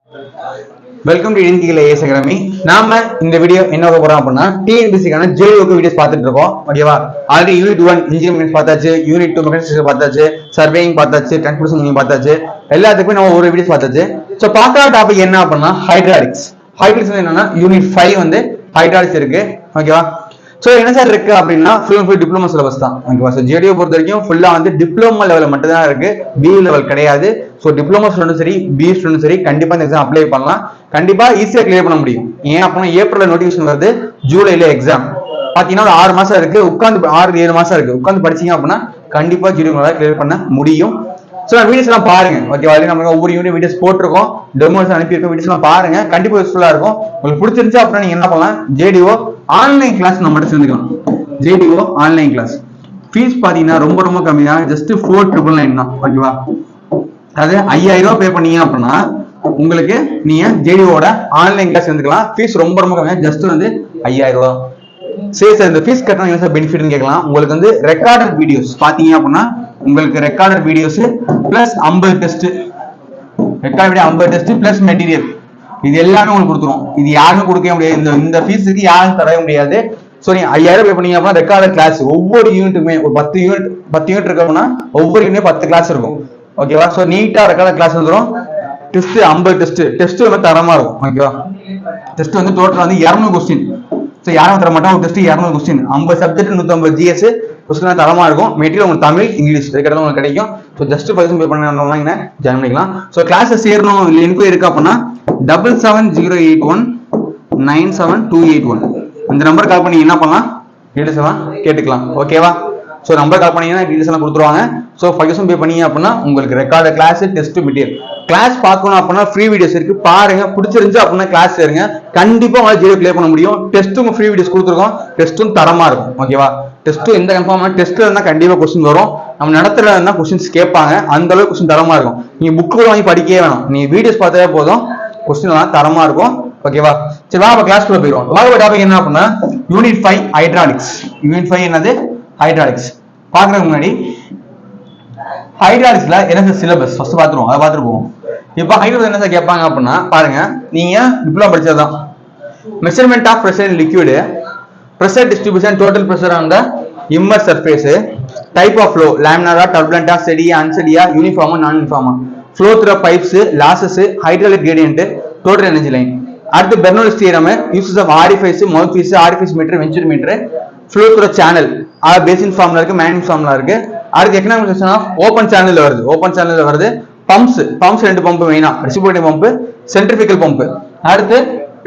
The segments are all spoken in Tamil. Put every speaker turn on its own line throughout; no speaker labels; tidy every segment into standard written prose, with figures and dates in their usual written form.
வெல்கம் டு இந்தியில ஏஎஸ் அகாடமி. நாம இந்த வீடியோ என்ன போறோம் அப்படின்னா டிஎன்பிசிக்கான ஜேடிஓக்கு வீடியோஸ் பார்த்துட்டு இருக்கோம். ஓகேவா? ஆல்ரெடி யூனிட் 1 இன்ஜினியரிங் பார்த்தாச்சு, யூனிட் 2 மெக்கானிக்ஸ் பார்த்தாச்சு, சர்வேயிங் பார்த்தாச்சு, டிரான்ஸ்போர்ட்டேஷன் பார்த்தாச்சு. எல்லாத்துக்குமே நம்ம ஒரு வீடியோஸ் பார்த்தாச்சு. ஸோ பார்க்குற டாபிக் என்ன அப்படின்னா ஹைட்ராலிக்ஸ். ஹைட்ராலிக்ஸ் என்னன்னா யூனிட் 5 வந்து ஹைட்ராலிக்ஸ் இருக்கு. ஓகேவா? ஸோ என்ன சார் இருக்கு அப்படின்னா ஃபுல் டிப்ளமோ சிலபஸ் தான். ஓகேவா? ஸோ ஜேடிஓ பொறுத்த வரைக்கும் ஃபுல்லா வந்து டிப்ளமோ லெவலில் மட்டும் தான் இருக்கு, பி லெவல் கிடையாது. ஸோ டிப்ளமோ ஸ்டூடெண்ட் சரி, பி ஸ்டூடெண்ட் சரி, கண்டிப்பா இந்த எக்ஸாம் அப்ளை பண்ணலாம். கண்டிப்பா ஈஸியா கிளியர் பண்ண முடியும். ஏன் அப்படின்னா ஏப்ரல்ல நோட்டிஃபிகேஷன் வருது, ஜூலைல எக்ஸாம். பாத்தீங்கன்னா ஒரு 6 மாசம் இருக்கு, உட்காந்து 6-7 மாசம் இருக்கு. உட்காந்து படிச்சீங்க அப்படின்னா கண்டிப்பா ஜேடிஓ கிளியர் பண்ண முடியும். ஸோ வீடியோஸ் எல்லாம் பாருங்க. ஓகேவா? நம்ம ஒவ்வொரு யூனிட் வீடியோஸ் போட்டிருக்கோம், டெமோஸ் அனுப்பியிருக்கோம். வீடியோஸ் எல்லாம் பாருங்க, கண்டிப்பா யூஸ்ஃபுல்லா இருக்கும். உங்களுக்கு பிடிச்சிருந்துச்சு அப்படின்னா நீங்க என்ன பண்ணலாம், ஜேடிஓ ஆன்லைன் கிளாஸ் நம்ம மட்டும் சேர்ந்துக்கலாம். ஜேடிஓ ஆன்லைன் கிளாஸ் ஃபீஸ் பாத்தீங்கன்னா ரொம்ப ரொம்ப கம்மி தான், ஜஸ்ட் 4,999 தான். ஓகேவா? அது 5000 ரூபாய் பே பண்ணீங்க அப்படின்னா உங்களுக்கு நீங்க ஜேடிஓட ஆன்லைன் கிளாஸ் சேர்ந்துக்கலாம். ஃபீஸ் ரொம்ப ரொம்ப கம்மியா, ஜஸ்ட் வந்து 5000 ரூபாய். சரி சார், இந்த ஃபீஸ் கட்டணம் என்ன சார் பெனிஃபிட்னு கேட்கலாம். உங்களுக்கு வந்து ரெக்கார்டட் வீடியோஸ் பாத்தீங்க அப்படின்னா உங்களுக்கு recorded videos plus 50 test, record video 50 test plus material, இது எல்லாமே உங்களுக்கு கொடுத்துரும். இது யாருமே கொடுக்க முடியாது, இந்த ஃபீஸுக்கு யாரும் தரவே முடியாது. ஸோ நீங்க 5000 பே பண்ணீங்க அப்படின்னா ரெக்கார்டட் கிளாஸ் ஒவ்வொரு யூனிட்டுமே ஒரு 10 யூனிட் இருக்கணும்னா ஒவ்வொரு யூனிட் 10 கிளாஸ் இருக்கும். ஓகேவா? ஸோ நீட்டா ரெக்கார்டட் கிளாஸ் வந்துடும். டெஸ்ட் 50 டெஸ்ட் வந்து தரமா இருக்கும். ஓகேவா? டெஸ்ட் வந்து டோட்டல் வந்து 200 கொஸ்டின். ஸோ யாரும் தர மாட்டாங்க, ஒரு test 200 question, 50 subject 150 GS question தரமா இருக்கும். மெட்டீரியல் உங்களுக்கு தமிழ் இங்கிலீஷ் இருக்கிறது உங்களுக்கு கிடைக்கும். ஸோ ஜஸ்ட் 10% பே பண்ணி ஜாயின் பண்ணிக்கலாம். ஸோ கிளாஸ் சேரணும் இல்லை என்கொயரி இருக்கு அப்படின்னா 7708197281 இந்த நம்பர் கால் பண்ணி என்ன பண்ணலாம், டீடைல்ஸ் எல்லாம் கேட்டுக்கலாம். ஓகேவா? ஸோ நம்பர் கால் பண்ணீங்கன்னா டீடைல்ஸ் எல்லாம் கொடுத்துருவாங்க. ஸோ 5% பே பண்ணீங்க அப்படின்னா உங்களுக்கு record class, test, material. Class பார்க்கணும் அப்படின்னா ஃப்ரீ வீடியோஸ் இருக்கு, பாருங்க. பிடிச்சிருந்துச்சு அப்படின்னா கிளாஸ் சேருங்க, கண்டிப்பா உங்களால் ஜேடிஓ கிளியர் பண்ண முடியும். டெஸ்ட்டும் ஃப்ரீ வீடியோஸ் கொடுத்துருக்கோம், டெஸ்ட்டும் தரமா இருக்கும். ஓகேவா? டெஸ்ட்டும் எந்த கன்ஃபார்ம் டெஸ்ட்ல இருந்தா கண்டிப்பா கொஸ்டின் வரும், நம்ம நடத்துல இருந்தா கொஸ்டின்ஸ் கேட்பாங்க. அந்த அளவுக்கு கொஸ்டின் தரமா இருக்கும். நீங்க புக் கூட வாங்கி படிக்கவே வேணாம், நீங்க வீடியோஸ் பார்த்தாலே போதும், கொஸ்டின் எல்லாம் தரமா இருக்கும். ஓகேவா? சரி வா கிளாஸ் குள்ள போயிடுவோம். டாபிக் என்ன அப்படின்னா யூனிட் 5 ஹைட்ராலிக்ஸ். யூனிட் 5 என்னது? ஹைட்ராலிக்ஸ். பாக்குறதுக்கு முன்னாடி ஹைட்ராலிக்ஸ்ல என்ன சிலபஸ் ஃபர்ஸ்ட் பாத்துருவோம், அதை பார்த்துட்டு போவோம். இப்போ ஹைட்ராலிக்ஸ் என்ன சார் கேட்பாங்க அப்படின்னா பாருங்க, நீங்க டிப்ளமோ படிச்சதுதான். Measurement of pressure in liquid, pressure distribution, total pressure on the immerse surface, type of flow, லேமினாரா, டர்புலண்டா, ஸ்டெடியா, அன்ஸ்டெடியா, யூனிஃபார்மா, நான் யூனிஃபார்மா, flow through pipes, losses, hydraulic gradient, total energy line. அடுத்து Bernoulli's theorem, uses of orifice, mouthpiece, orifice metre, venturi metre, flow through channel, Bazin formula இருக்கு, மேனிங் ஃபார்முலா இருக்கு. அடுத்து எக்கனாமிக் செக்ஷன் ஆஃப் ஓபன் சேனல்ல வருது. ஓபன் சேனல்ல வருது பம்ப்ஸ், 2 பம்ப் மெயினா, ரெசிபிரேட்டிங் பம்ப், சென்ட்ரிஃபிகல் பம்ப். அடுத்து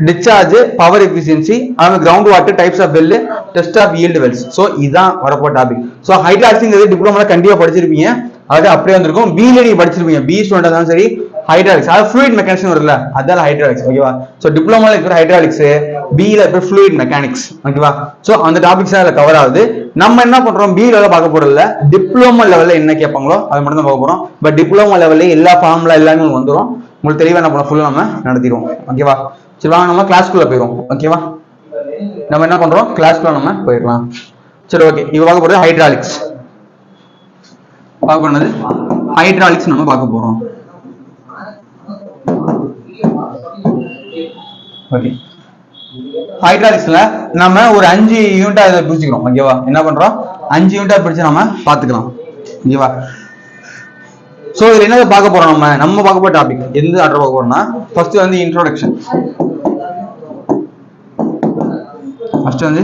discharge, power efficiency, ground water, types of well, test of yield wells. So இதான் வரப்போ டாபிக். சோ ஹைட்ராலிக்ஸ் டிப்ளமோல கண்டிப்பா படிச்சிருப்பீங்க, அது அப்படியே வந்திருக்கும். பில நீங்க படிச்சிருப்பீங்க, பி ஸ்டூடெண்ட் இருந்தாலும் சரி. ஹைட்ராலிக்ஸ் அது ஃப்ளூயிட் மெக்கானிக்ஸ் வரும்ல, அதான் ஹைட்ராலிக்ஸ். ஓகேவா? சோ டிப்ளமோல இருக்கிற ஹைட்ராலிக்ஸ், பில இருக்கிற ஃப்ளூயிட் மெக்கானிக்ஸ். ஓகேவா? சோ அந்த டாபிக்ஸ் அதுல கவர் ஆகுது. நம்ம என்ன பண்றோம், பி லெவல்ல பார்க்க போறதில்ல, டிப்ளமோ லெவல்ல என்ன கேட்பாங்களோ அதை மட்டும் தான் பார்க்க போறோம். பட் டிப்ளமோ லெவல்ல எல்லா ஃபார்முலா எல்லாமே வந்துடும். உங்களுக்கு தெளிவா என்ன பண்ண ஃபுல்லா நம்ம நடத்திடுவோம். ஓகேவா? சரி வாங்க நம்ம கிளாஸ்க்குள்ள போயிடும். ஓகேவா? நம்ம என்ன பண்றோம், கிளாஸ்க்குள்ள நம்ம போயிடலாம். சரி ஓகே, இப்போ பார்க்க போறது ஹைட்ராலிக்ஸ். பார்க்க போறது ஹைட்ராலிக்ஸ் நம்ம பார்க்க போறோம். ஓகே, ஹைட்ராலிக்ஸ்ல நம்ம ஒரு 5 யூனிட்டா இதை பிரிச்சுக்கிறோம். ஓகேவா? என்ன பண்றோம், 5 யூனிட்டா பிரிச்சு நம்ம பாத்துக்கலாம். ஓகேவா? சோ இதுல என்ன பார்க்க போறோம், நம்ம பார்க்க போற டாபிக் எந்த ஆர்டர் பார்க்க போறோம்னா ஃபர்ஸ்ட் வந்து இன்ட்ரோடக்ஷன். ஃபர்ஸ்ட் வந்து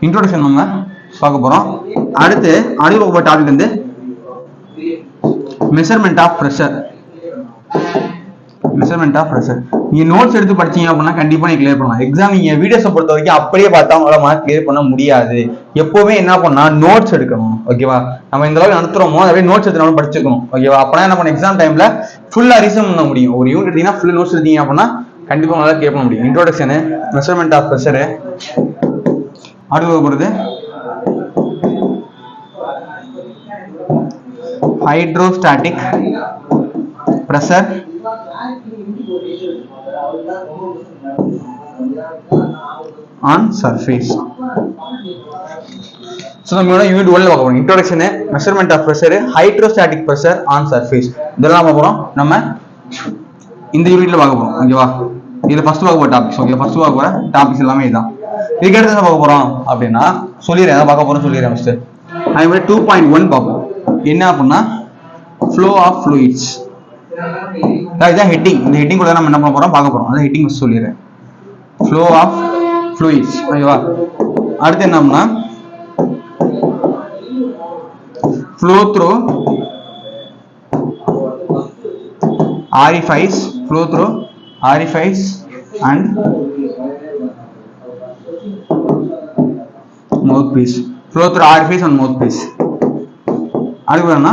இன்ட்ரோடக்ஷன் நம்ம பார்க்க போறோம். அடுத்து பார்க்க போற டாபிக் வந்து measurement of pressure. Measurement of pressure நீங்க நோட்ஸ் எடுத்து படிச்சீங்க அப்படின்னா கண்டிப்பா நீங்க கிளியர் பண்ணலாம். எக்ஸாம் நீங்க வீடியோஸை பொறுத்த வரைக்கும் அப்படியே பார்த்தா உங்களால மார்க் கிளியர் பண்ண முடியாது. எப்பவுமே என்ன பண்ணா நோட்ஸ் எடுக்கணும். ஓகேவா? நம்ம இந்த அளவுக்கு நடத்துறோமோ அதே நோட்ஸ் எடுத்து படிச்சுக்கணும். ஓகேவா? அப்பனா என்ன பண்ண எக்ஸாம் டைம்ல ஃபுல்லா ரீசன் பண்ண முடியும். ஒரு யூனிட் எடுத்தீங்கன்னா ஃபுல் நோட்ஸ் எடுத்தீங்க அப்படின்னா கண்டிப்பா உங்களால கிளியர் பண்ண முடியும். Introduction, measurement of pressure. அடுத்து போறது hydrostatic pressure, on surface. So நம்ம யூனிட் 1ல பார்க்க போறோம். Introduction, measurement of pressure, hydrostatic pressure on surface, இதெல்லாம் பார்க்க போறோம். நம்ம இந்த யூனிட்ல பார்க்க போறோம். ஓகேவா? இதுல ஃபர்ஸ்ட் பார்க்க போற டாபிக்ஸ். ஓகே, ஃபர்ஸ்ட் பார்க்க போற டாபிக்ஸ் எல்லாமே இதுதான். இதுக்கு அடுத்து என்ன பார்க்க போறோம் அப்படின்னா சொல்லிடுறேன், எதை பார்க்க போறோம் சொல்லிடுறேன். ஃபர்ஸ்ட் அதே மாதிரி 2.1 பார்ப்போம். என்ன அப்படின்னா ஃப்ளோ ஆஃப் ஃப்ளூயிட்ஸ். இதுதான் ஹெட்டிங். இந்த ஹெட்டிங் கூட நம்ம என்ன பண்ண போறோம் பார்க்க போறோம். அதான் ஹெட்டிங் சொல்லிடுறேன். Flow of fluids. ஓகேவா? அடுத்து என்னன்னா flow through orifice, flow through orifice and mouthpiece, flow through orifice and mouthpiece. அதுக்கு என்ன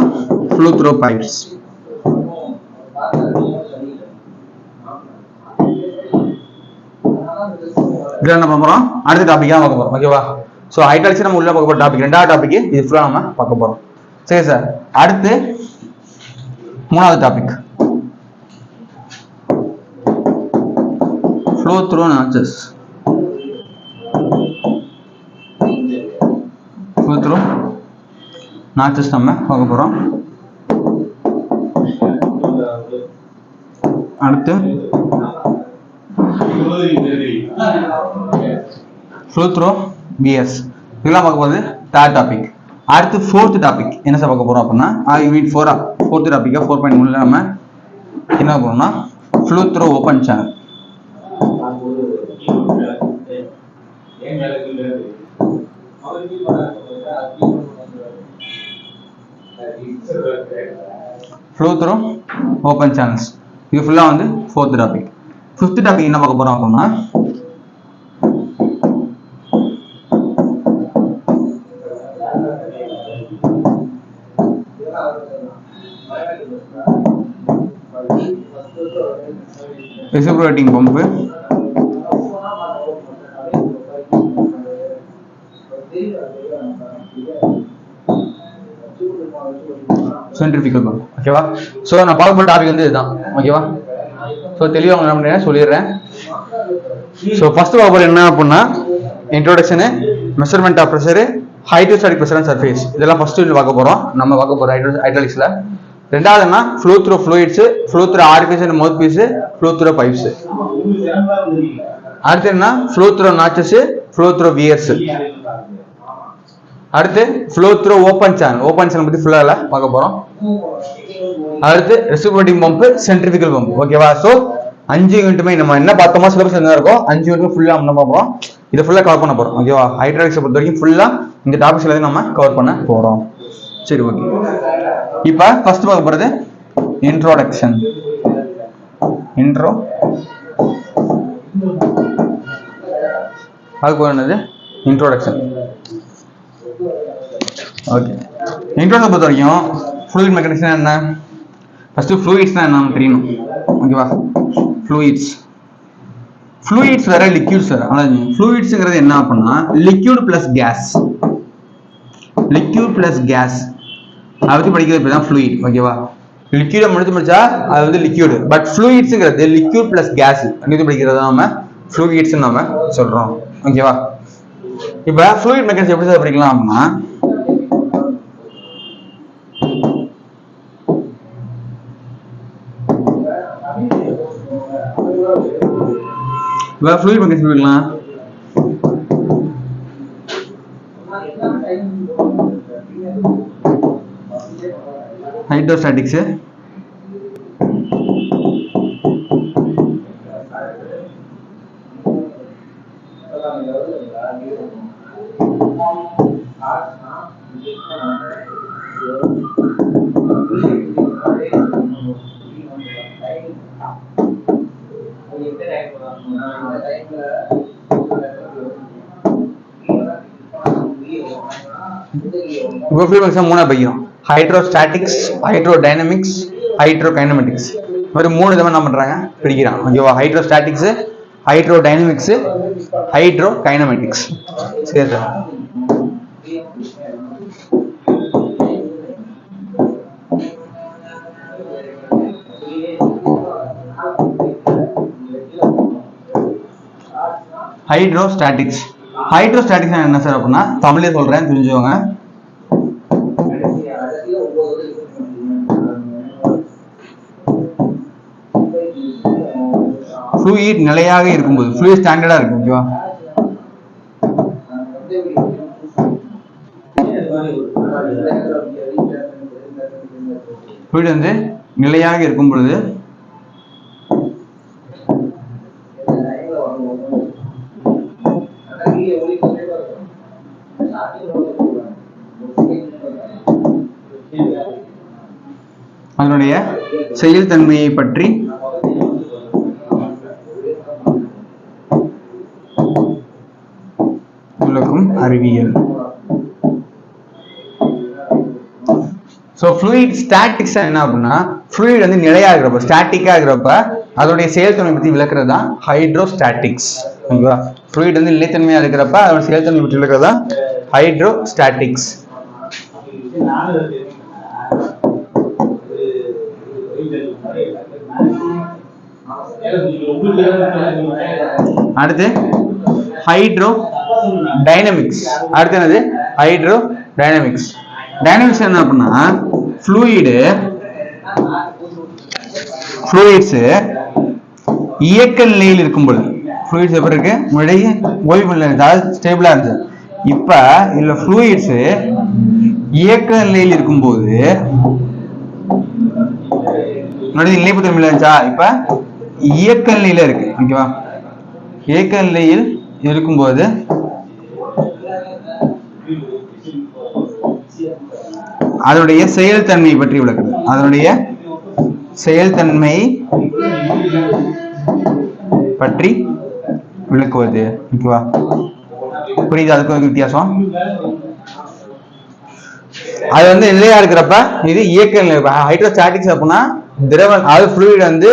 flow through pipes. இத என்ன பண்றோம்? அடுத்த டாபிக் தான் பார்க்க போறோம். ஓகேவா? சோ ஹைட்ராலிக்ஸ் நம்ம உள்ள பார்க்க போற டாபிக் ரெண்டாவது டாபிக் இது ஃபுல்லா நம்ம பார்க்க போறோம். சரி சார், அடுத்து மூணாவது topic flow through notches. flow through notches நம்ம பார்க்க போறோம். அடுத்து flow through gears, இதெல்லாம் பார்க்க போறது தேர்ட் டாபிக். அடுத்து ஃபோர்த் டாபிக் என்ன சார் பார்க்க போறோம் அப்படின்னா யூனிட் 4 ஃபோர்த் டாபிக் 4.1ல நம்ம என்ன போறோம்னா flow through open channel. Flow through open channels இது ஃபுல்லா வந்து ஃபோர்த் டாபிக். ஃபிஃப்த் டாபிக் என்ன பார்க்க போறோம் அப்படின்னா reciprocating pump, centrifugal pump. ஓகேவா? சோ நான் பார்க்க போற டாபிக் வந்து இதுதான். ஓகேவா? சோ தெளிவா உங்களுக்கு நான் சொல்லிடுறேன். சோ ஃபர்ஸ்ட் பார்க்க போற என்ன அப்படின்னா introduction, measurement of pressure, hydrostatic pressure on surface, இதெல்லாம் ஃபர்ஸ்ட் பார்க்க போறோம். நம்ம பார்க்க போற ஹைட்ராலிக்ஸ்ல. ரெண்டாவதுனா flow through fluids, flow through orifice and mouthpiece, flow through pipes. அடுத்து என்ன flow through notches, flow through weirs. அடுத்து flow through open channel, open channel பத்தி ஃபுல்லா பார்க்க போறோம். அடுத்து ரெசிப்ரோகேட்டிங் பம்ப், சென்ட்ரிஃபிகல் பம்ப். ஓகேவா? சோ 5 யூனிட்டுமே நம்ம என்ன பார்த்தோமோ சிலபஸ் என்ன இருக்கோ 5 யூனிட் ஃபுல்லா நம்ம பார்ப்போம். இத ஃபுல்லா கவர் பண்ண போறோம். ஓகேவா? ஹைட்ராலிக்ஸ் பொறுத்த வரைக்கும் ஃபுல்லா இந்த டாபிக்ஸ் எல்லாத்தையும் நம்ம கவர் பண்ண போறோம். சரி, ஓகே. இப்போ ஃபர்ஸ்ட் பார்க்க போறது இன்ட்ரோடக்ஷன். அதுக்கு என்னது இன்ட்ரோடக்ஷன். ஓகே, இன்ட்ரோடக்ஷன் பொறுத்த வரைக்கும் ஃப்ளூயிட் மெக்கானிக்ஸ் என்ன, ஃபர்ஸ்ட் ஃப்ளூயிட்ஸ் தான் என்ன தெரியணும். ஓகேவா? ஃப்ளூயிட்ஸ் வேற லிக்யூட்ஸ் வேற. அதாவது ஃப்ளூயிட்ஸ்ங்கிறது என்ன அப்படின்னா liquid plus gas, liquid plus gas அதை பத்தி படிக்கிறது இப்பதான் ஃப்ளூயிட். ஓகேவா? லிக்யூட முடிச்சா அது வந்து லிக்யூட், பட் ஃப்ளூயிட்ஸ்ங்கிறது லிக்யூட் பிளஸ் கேஸ் இது படிக்கிறது நம்ம ஃப்ளூயிட்ஸ் நம்ம சொல்றோம். ஓகேவா? இப்ப ஃப்ளூயிட் மெக்கானிக்ஸ் எப்படி சார் படிக்கலாம் அப்படின்னா ஃப்ளூயிட் மெக்கானிக்ஸ் படிக்கலாம். ஹைட்ரோஸ்டாட்டிக்ஸ், இப்போ ஃப்ளூயிட் மெக்கானிக்ஸ் மூணா படிக்கிறோம். ஹைட்ரோஸ்டாட்டிக்ஸ், ஹைட்ரோடைனமிக்ஸ், ஹைட்ரோகைனமெட்டிக்ஸ். ஒரு மூணு விதமா என்ன பண்றாங்க பிரிக்கிறான். ஓகேவா? ஹைட்ரோஸ்டாட்டிக்ஸ், ஹைட்ரோடைனமிக்ஸ், ஹைட்ரோகைனமெட்டிக்ஸ். சரி சார். ஹைட்ரோஸ்டாட்டிக்ஸ் ஹைட்ரோஸ்டாட்டிக்ஸ் என்ன சார் அப்படின்னா தமிழே சொல்றேன் தெரிஞ்சுக்கோங்க. ஃப்ளூயிட் நிலையாக இருக்கும்போது, ஃப்ளூயிட் ஸ்டாண்டர்டா இருக்கு, ஓகேவா? ஃப்ளூயிட் வந்து நிலையாக இருக்கும் பொழுது அதனுடைய செயல்தன்மையை பற்றி விளக்கும் அறிவியல். ஸோ ஃப்ளூயிட் ஸ்டாட்டிக்ஸ் என்ன அப்படின்னா, ஃப்ளூயிட் வந்து நிலையா இருக்கிறப்ப, ஸ்டாட்டிக்கா இருக்கிறப்ப அதோடைய செயல்தன்மை பற்றி விளக்குறது தான் ஹைட்ரோஸ்டாட்டிக்ஸ், ஓகேவா? ஃப்ளூயிட் வந்து நிலைத்தன்மையா இருக்கிறப்ப அதோட செயல்தன்மை பற்றி விளக்குறது தான் ஹைட்ரோஸ்டாட்டிக்ஸ். அடுத்து ஹைட்ரோ டைனமிக்ஸ். அடுத்து என்னது? Hydro dynamics. டைனமிக்ஸ் என்ன அப்படின்னா, ஃப்ளூயிட்ஸ் இயக்க நிலையில் இருக்கும்போது, ஃப்ளூயிட்ஸ் எப்படி இருக்கு? முன்னாடி ஓய்வு நிலை, அதாவது ஸ்டேபிளா இருந்துச்சு. இப்ப இல்ல ஃப்ளூயிட்ஸ் இயக்க நிலையில் இருக்கும்போது, முன்னாடி நிலைப்புத்தன்மை இருந்துச்சா, இப்ப இயக்க நிலையில இருக்கு, ஓகேவா? இயக்க நிலையில் இருக்கும்போது அதனுடைய செயல்தன்மை பற்றி விளக்குது. அதனுடைய செயல்தன்மை பற்றி விளக்குவது, ஓகேவா? புரியுது? அதுக்கு வித்தியாசம். அது வந்து நிலையா இருக்கிறப்ப இது இயக்க நிலை. ஹைட்ரோஸ்டாட்டிக்ஸ் அப்படின்னா திரவம், அதாவது ஃப்ளூயிட் வந்து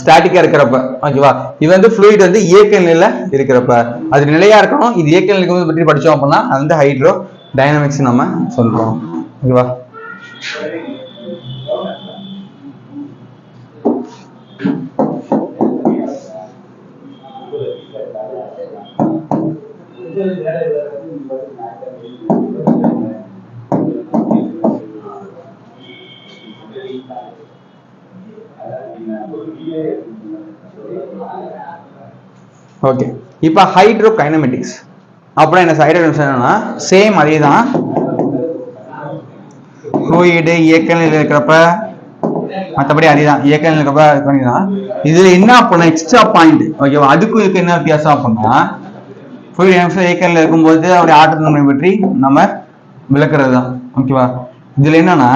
ஸ்டாட்டிக்கா இருக்கிறப்ப, ஓகேவா? இது வந்து ஃப்ளூயிட் வந்து இயக்க நிலையில இருக்கிறப்ப அது நிலையா இருக்கணும். இது இயக்க நிலை பற்றி படிச்சோம் அப்படின்னா அது வந்து ஹைட்ரோ டைனமிக்ஸ் நம்ம சொல்றோம், ஓகேவா? ஓகே, இப்போ ஹைட்ரோ கைனமெட்டிக்ஸ் அப்புறம் என்ன? ஹைட்ரோடைனமிக்ஸ் என்னன்னா சேம் அதே தான். ஃப்ளூயிட் இயக்க நிலையில் இருக்கிறப்ப மற்றபடி அதே தான், இயக்க நிலையில் இருக்கிறப்ப. இதுல என்ன பண்ண எக்ஸ்ட்ரா பாயிண்ட், ஓகேவா? அதுக்கும் இதுக்கு என்ன வித்தியாசம் அப்படின்னா, ஃப்ளூயிட் இயக்க நிலையில் இருக்கும்போது அவருடைய ஆற்றல் தன்மை பற்றி நம்ம விளக்குறது தான், ஓகேவா? இதுல என்னன்னா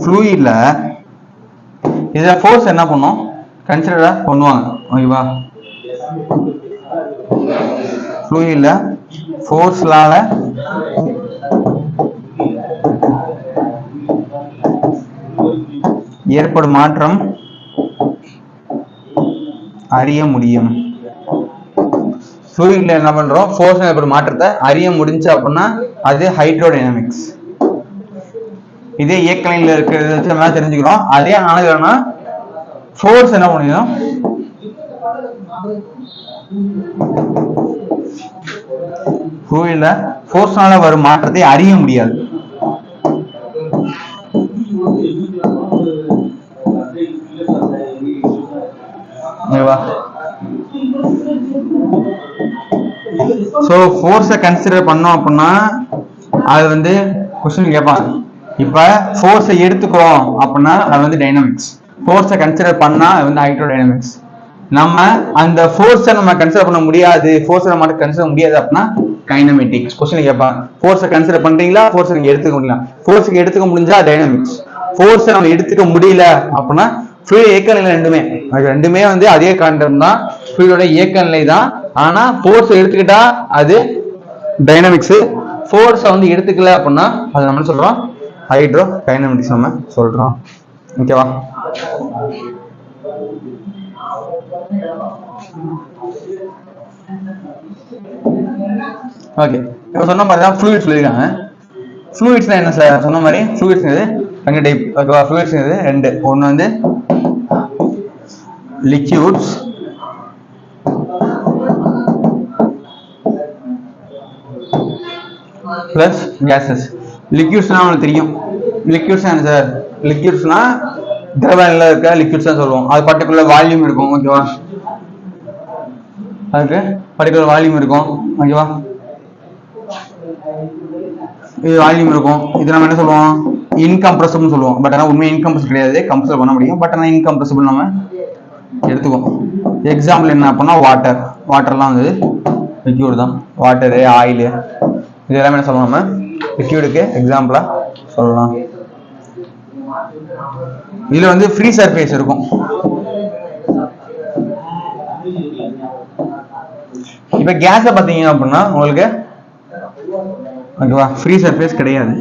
ஃப்ளூயிட்ல இதுல ஃபோர்ஸ் என்ன பண்ணும்? கன்சிடரா பண்ணுவாங்க, ஓகேவா? ஃப்ளூயிட்ல ஃபோர்ஸ்லால ஏற்படும் மாற்றம் அறிய முடியும். ஃப்ளூயிட்ல என்ன பண்றோம்? ஃபோர்ஸ் ஏற்படும் மாற்றத்தை அறிய முடிஞ்சு அப்படின்னா அது ஹைட்ரோடைனமிக்ஸ். இதே இயக்க நிலையில இருக்கிறது நம்ம தெரிஞ்சுக்கிறோம். அதே ஆனதுன்னா ஃபோர்ஸ் என்ன பண்ணிடும்? ஃப்ளூயிட்ல ஃபோர்ஸ்னால வரும் மாற்றத்தை அறிய முடியாது. சோ ஃபோர்ஸை கன்சிடர் பண்ணோம் அப்படின்னா அது வந்து क्वेश्चन கேட்பாங்க. இப்ப ஃபோர்ஸை எடுத்துக்கிறோம் அப்படின்னா அது வந்து டைனமிக்ஸ். ஃபோர்ஸை கன்சிடர் பண்ணா அது வந்து ஹைட்ரோடைனமிக்ஸ். நம்ம அந்த ஃபோர்ஸை நம்ம கன்சிடர் பண்ண முடியாது, ஃபோர்ஸை நம்ம கன்சிடர் முடியாது அப்படின்னா கைனமெட்டிக்ஸ். क्वेश्चन கேட்பாங்க, ஃபோர்ஸை கன்சிடர் பண்றீங்களா, ஃபோர்ஸை நீங்க எடுத்துக்க முடியல. ஃபோர்ஸுக்கு எடுத்துக்க முடிஞ்சா டைனமிக்ஸ். ஃபோர்ஸை நம்ம எடுத்துக்க முடியல அப்படின்னா ஃப்ளூயிட் இயக்க நிலை ரெண்டுமே வந்து அதே கான்டென்ட் தான், ஃப்ளூயிடோட இயக்க நிலை தான். ஆனா ஃபோர்ஸ் எடுத்துக்கிட்டா அது டைனமிக்ஸ், ஃபோர்ஸை வந்து எடுத்துக்கல அப்படின்னா அது நம்ம சொல்றோம் ஹைட்ரோ டைனமிக்ஸ் நம்ம சொல்றோம், ஓகேவா? ஓகே, இப்போ சொன்ன மாதிரி தான் ஃப்ளூயிட்ஸ் சொல்லியிருக்காங்க. ஃப்ளூயிட்ஸ்னா என்ன சார்? சொன்ன மாதிரி ஃப்ளூயிட்ஸ் ரெண்டு டைப், ஓகேவா? ஃப்ளூயிட்ஸ் ரெண்டு, ஒன்று வந்து லிக்யூட்ஸ், பிளஸ் கேசஸ். லிக்யூட்ஸ்னா உங்களுக்கு தெரியும். லிக்யூட்ஸ் என்ன சார்? லிக்யூட்ஸ்னா திரவ நிலையில இருக்க லிக்யூட்ஸ் தான் சொல்லுவோம். அது பர்டிகுலர் வால்யூம் இருக்கும். ஓகேவா? அதுக்கு பர்டிகுலர் வால்யூம் இருக்கும். ஓகேவா? இது வால்யூம் இருக்கும். இது நம்ம என்ன சொல்லுவோம்? இன்கம்ப்ரசிபிள் சொல்லுவோம். பட் ஆனால் உண்மை இன்கம்ப்ரசிபிள் கிடையாது. கம்ப்ரஸ் பண்ண முடியும். பட் ஆனால் இன்கம்ப்ரசிபிள் நம்ம எடுத்துக்குவோம். எக்ஸாம்பிள் என்ன அப்படின்னா வாட்டர். வாட்டர்லாம் வந்து லிக்யூட் தான். வாட்டரு, ஆயிலு, இது எல்லாமே என்ன சொல்லலாம்? நம்ம லிக்யூடுக்கு எக்ஸாம்பிளா சொல்லலாம். இதுல வந்து ஃப்ரீ சர்ஃபேஸ் இருக்கும். இப்ப கேஸ பாத்தீங்க அப்படின்னா உங்களுக்கு ஓகேவா, ஃப்ரீ சர்ஃபேஸ் கிடையாது.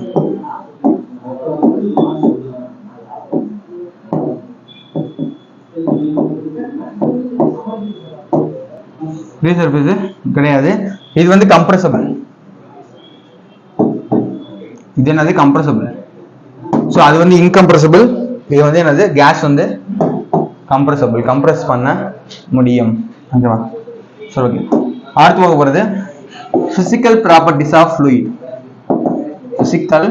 ஃப்ரீ சர்ஃபேஸ் கிடையாது. இது வந்து கம்ப்ரஸபிள். இது என்னது? கம்ப்ரஸபிள். ஸோ அது வந்து இன்கம்ப்ரஸபிள். இது வந்து என்னது? கேஸ் வந்து கம்ப்ரஸபிள். கம்ப்ரஸ் பண்ண முடியும். ஓகேவா? சரி, ஓகே. அடுத்து பார்க்க போகிறது physical properties of fluid. Physical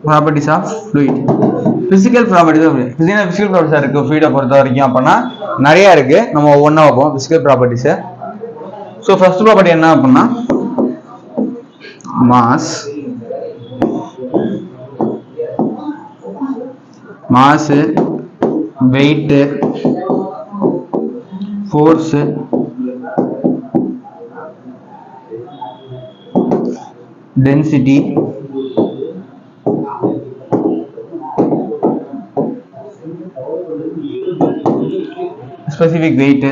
properties of fluid. Physical properties of fluid. Physical properties இருக்கு ஃப்ளூயிடை பொறுத்த வரைக்கும் அப்படின்னா நிறைய இருக்கு. நம்ம ஒவ்வொன்றா பார்ப்போம் physical properties. So first property என்ன அப்படின்னா mass. Mass, weight, force, density, specific weight,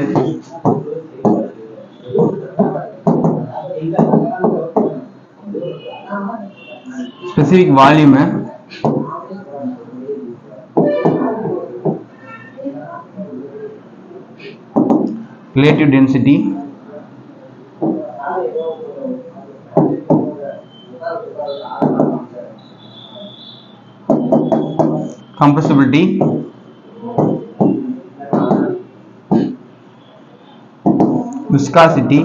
specific volume, relative density, compressibility, viscosity,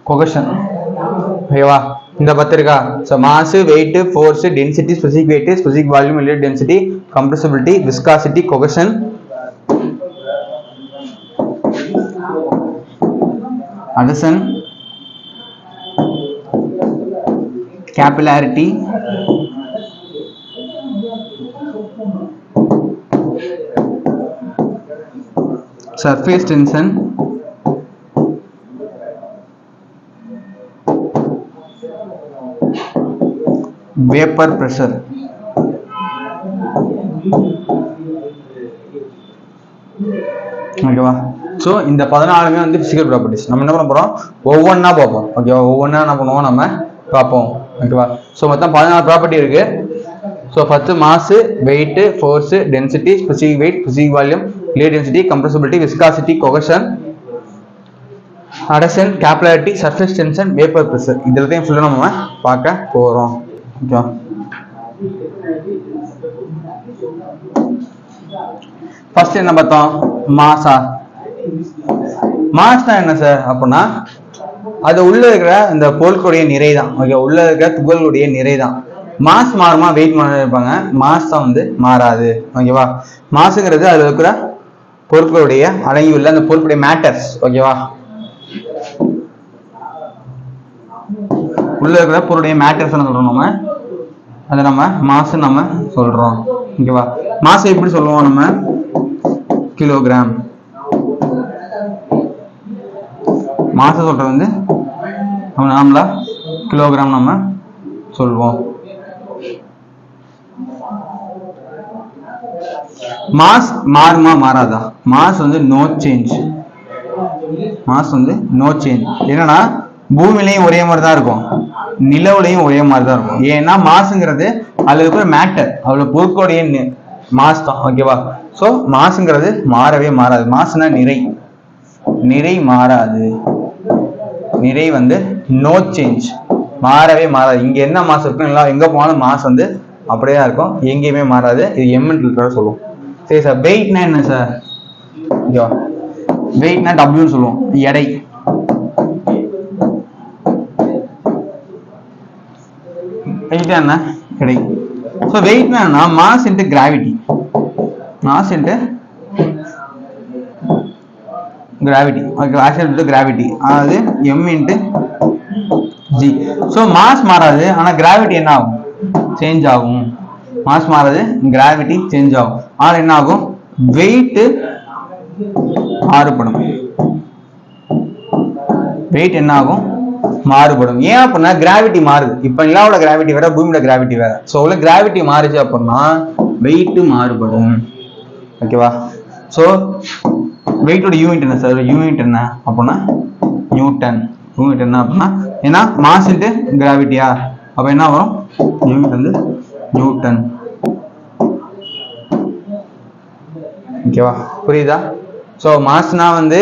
cohesion. ஓகேவா? இந்த 10 இருக்கா? So mass, weight, force, density, specific weight, specific volume, relative density, compressibility, viscosity, cohesion. adhesion, capillarity, surface tension, vapor pressure. ஓகேவா? ஸோ இந்த 14மே வந்து பிசிக்கல் ப்ராப்பர்ட்டிஸ். நம்ம என்ன பண்ண போறோம்? ஒவ்வொன்றா பார்ப்போம். ஓகேவா? ஒவ்வொன்றா என்ன பண்ணுவோம்? நம்ம பார்ப்போம். ஓகேவா? ஸோ மொத்தம் 14 ப்ராப்பர்ட்டி இருக்கு. So first mass, weight, force, density, specific weight, specific volume, relative density, compressibility, viscosity, cohesion, adhesion, capillarity, surface tension, vapor pressure. இதெல்லாம் ஃபுல்லா நம்ம பார்க்க போறோம். ஓகேவா? ஃபர்ஸ்ட் என்ன பார்த்தோம்? மாஸா. மாஸ்னா என்ன சார் அப்படின்னா அது உள்ள இருக்கிற இந்த பொருட்களுடைய நிறை தான். ஓகே, உள்ள இருக்கிற துகள்களுடைய நிறை தான். மாஸ் மாறுமா? வெயிட் மாறா இருப்பாங்க. மாஸ் தான் வந்து மாறாது. ஓகேவா? மாசுங்கிறது அதுல இருக்கிற பொருட்களுடைய அடங்கியுள்ள அந்த பொருட்களுடைய மேட்டர்ஸ். ஓகேவா? உள்ள இருக்கிற பொருளுடைய மேட்டர்ஸ் சொல்றோம் நம்ம. அதை நம்ம மாஸ் நம்ம சொல்றோம். ஓகேவா? மாஸ் எப்படி சொல்லுவோம்? நம்ம கிலோகிராம். மாச சொல்றது வந்து நம்ம நார்மலா கிலோகிராம் நம்ம சொல்வோம். மாஸ் மாறுமா மாறாதா? மாஸ் வந்து நோ சேஞ்ச். மாஸ் வந்து நோ சேஞ்ச். என்னன்னா பூமியிலையும் ஒரே மாதிரி தான் இருக்கும், நிலவுலையும் ஒரே மாதிரி தான் இருக்கும். ஏன்னா மாசுங்கிறது அதுல இருக்கிற மேட்டர், அவ்வளவு பொருட்களுடைய மாஸ் தான். ஓகேவா? சோ மாசுங்கிறது மாறவே மாறாது. மாசுனா நிறை, நிறை மாறாது. நிறை வந்து நோ சேஞ்ச், மாறவே மாறாது. இங்க என்ன மாசு இருக்கும், எல்லாம் எங்க போனாலும் மாசு வந்து அப்படியே தான் இருக்கும், எங்கேயுமே மாறாது. இது எம்என்ல சொல்லுவோம். சரி சார், வெயிட்னா என்ன சார்? வெயிட்னா டபிள்யூன்னு சொல்லுவோம், எடை. வெயிட்னா என்ன? எடை. ஸோ வெயிட்னா என்ன? Mass into gravity. Mass into gravity. Okay, ஆக்சன் இன்ட்டு கிராவிட்டி, அதாவது M into G. So mass மாறாது, ஆனால் கிராவிட்டி என்ன ஆகும்? சேஞ்ச் ஆகும். மாஸ் மாறாது, கிராவிட்டி சேஞ்ச் ஆகும். ஆனால் என்ன ஆகும்? வெயிட் மாறுபடும். வெயிட் என்ன ஆகும்? மாறுபடும். ஏன் அப்படின்னா கிராவிட்டி மாறுது. இப்போ நிலாவோட கிராவிட்டி வேற, பூமியோட கிராவிட்டி வேற. ஸோ உள்ள கிராவிட்டி மாறுச்சு அப்படின்னா வெயிட் மாறுபடும். ஓகேவா? ஸோ வெயிட்டோட யூனிட் என்ன சார்? யூனிட் என்ன அப்படின்னா நியூட்டன். யூனிட் என்ன அப்படின்னா, ஏன்னா மாஸ் இன்ட்டு கிராவிட்டியா, அப்போ என்ன வரும்? யூனிட் வந்து நியூட்டன். ஓகேவா? புரியுதா? ஸோ மாஸ்னா வந்து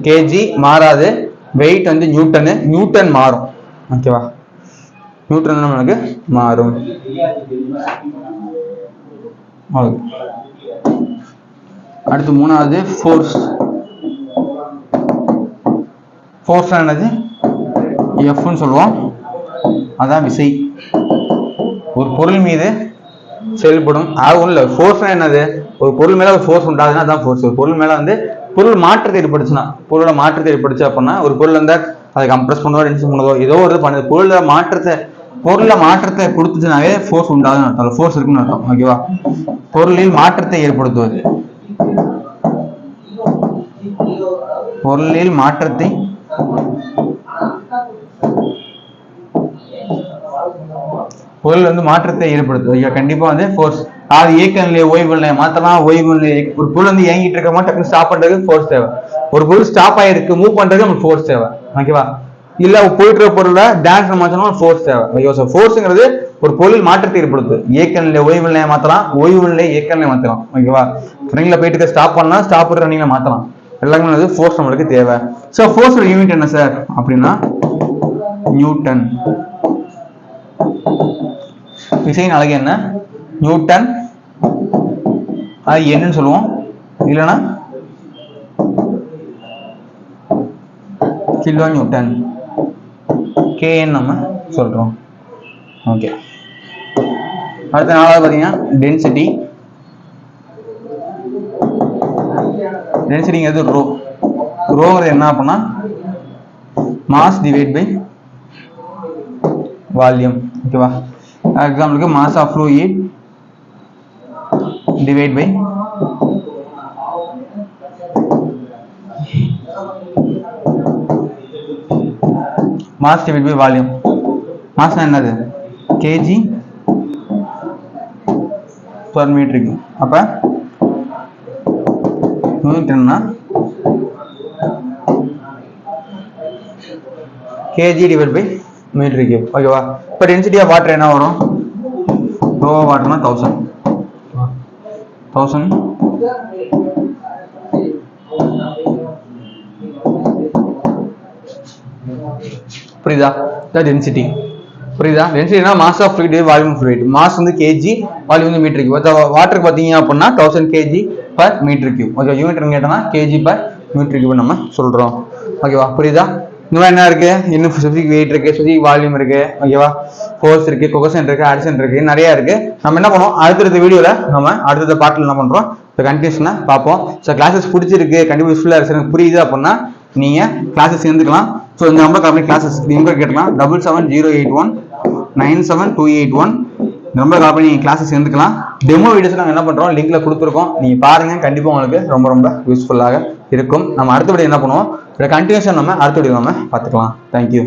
கேஜி மாறாது, வெயிட் வந்து நியூட்டனு, நியூட்டன் மாறும். ஓகேவா? நியூட்டன் நமக்கு மாறும். அடுத்து மூணாவது ஃபோர்ஸ். ஃபோர்ஸ் என்னது? எஃப்னு சொல்லுவோம், அதான் விசை. ஒரு பொருள் மீது செயல்படும் உள்ள ஃபோர்ஸ் என்னது? ஒரு பொருள் மேல ஒரு ஃபோர்ஸ் உண்டாதுன்னா அதான் ஃபோர்ஸ். ஒரு பொருள் மேல வந்து பொருள் மாற்றத்தை ஏற்படுச்சுன்னா, பொருளோட மாற்றத்தை ஏற்படுச்சு அப்படின்னா, ஒரு பொருள் வந்து அதை கம்ப்ரஸ் பண்ணதோ டென்ஷன் பண்ணதோ ஏதோ ஒரு பண்ணுது, பொருளை மாற்றத்தை கொடுத்துச்சுனாவே ஃபோர்ஸ் உண்டாதுன்னு அர்த்தம், ஃபோர்ஸ் இருக்குன்னு அர்த்தம். ஓகேவா? பொருளில் மாற்றத்தை ஏற்படுத்துவது, பொருளில் மாற்றத்தை பொருள் வந்து மாற்றத்தை ஏற்படுத்துது. கண்டிப்பா வந்து ஃபோர்ஸ். அது இயக்க நிலையை ஓய்வு நிலையை மாத்தலாம். ஓய்வு நிலையை, ஒரு பொருள் வந்து இயங்கிட்டு இருக்க டக்குனு ஸ்டாப் பண்றதுக்கு ஃபோர்ஸ் தேவை. ஒரு பொருள் ஸ்டாப் ஆயிருக்கு, மூவ் பண்றதுக்கு நமக்கு ஃபோர்ஸ் தேவை. ஓகேவா? இல்ல போயிட்டு இருக்க பொருளை டான்ஸ் மாற்றணும், ஃபோர்ஸ் தேவை. ஓகேவா? ஃபோர்ஸ்ங்கிறது ஒரு பொருள் மாற்றத்தை ஏற்படுத்துது. இயக்க நிலை ஓய்வு நிலையை மாத்தலாம், ஓய்வு நிலை இயக்க நிலையை மாத்தலாம். ஓகேவா? ரன்னிங்ல போயிட்டு ஸ்டாப் பண்ணலாம், ஸ்டாப் ரன்னிங்ல மாத்தலாம். எல்லாமே வந்து ஃபோர்ஸ் நம்மளுக்கு தேவை. ஸோ ஃபோர்ஸோட யூனிட் என்ன சார் அப்படின்னா நியூட்டன். விசையின் அலகு என்ன? நியூட்டன். அது என்னன்னு சொல்லுவோம், இல்லைன்னா கிலோ நியூட்டன், கேன்னு நம்ம சொல்றோம். ஓகே, அடுத்த நாளாவது பார்த்தீங்கன்னா டென்சிட்டி. டென்சிட்டிங்கிறது ரோ. ரோங்கிறது என்ன அப்படின்னா மாஸ் டிவைட் பை வால்யூம். ஓகேவா? எக்ஸாம்பிளுக்கு mass of fluid divide by mass divide by volume. மாஸ்னா என்னது? கேஜி பர் மீட்டருக்கு. அப்ப நியூட்டன்னா KG divide by metre cube. ஓகேவா? இப்போ டென்சிட்டி ஆஃப் வாட்டர் என்ன வரும்? ரோ வாட்டர்னா 1000. புரியுதா? டென்சிட்டி. புரியுதா? டென்சிட்டினா mass of fluid volume fluid. Mass வந்து கேஜி, வால்யூம் வந்து மீட்டர் கியூப். வாட்டருக்கு பார்த்தீங்க அப்படின்னா 1000 KG per metre cube. Okay, unit கேட்டோம்னா கேஜி பர் மீட்டர் கியூப் நம்ம சொல்றோம். ஓகேவா? புரியுதா? இந்த மாதிரி என்ன இருக்கு? இன்னும் ஸ்பெசிஃபிக் வெயிட் இருக்கு, ஸ்பெசிஃபிக் வால்யூம் இருக்கு. ஓகேவா? ஃபோர்ஸ் இருக்கு, கொகஷன் இருக்கு, அடிஷன் இருக்கு, நிறைய இருக்கு. நம்ம என்ன பண்ணுவோம், அடுத்த வீடியோல நம்ம அடுத்த பாட்டில் என்ன பண்றோம், இப்போ கண்டினியூஷனா பார்ப்போம். ஸோ கிளாஸஸ் பிடிச்சிருக்கு, கண்டிப்பாக யூஸ்ஃபுல்லாக இருக்கு, எனக்கு புரியுது அப்படின்னா நீங்க கிளாஸஸ் சேர்ந்துக்கலாம். ஸோ இந்த நம்பர் கம்பெனி கிளாஸஸ் நம்பர் கேட்கலாம், 7708197281. இந்த நம்பர் கால் பண்ணி கிளாஸஸ் சேர்ந்துக்கலாம். டெமோ வீடியோஸ் நாங்கள் என்ன பண்றோம், லிங்க்ல கொடுத்துருக்கோம், நீங்க பாருங்க. கண்டிப்பா உங்களுக்கு ரொம்ப ரொம்ப யூஸ்ஃபுல்லாக இருக்கும். நம்ம அடுத்த வீடியோ என்ன பண்ணுவோம், கண்டினியூஷன் நம்ம அடுத்த வீடியோ நம்ம பார்த்துக்கலாம். தேங்க்யூ.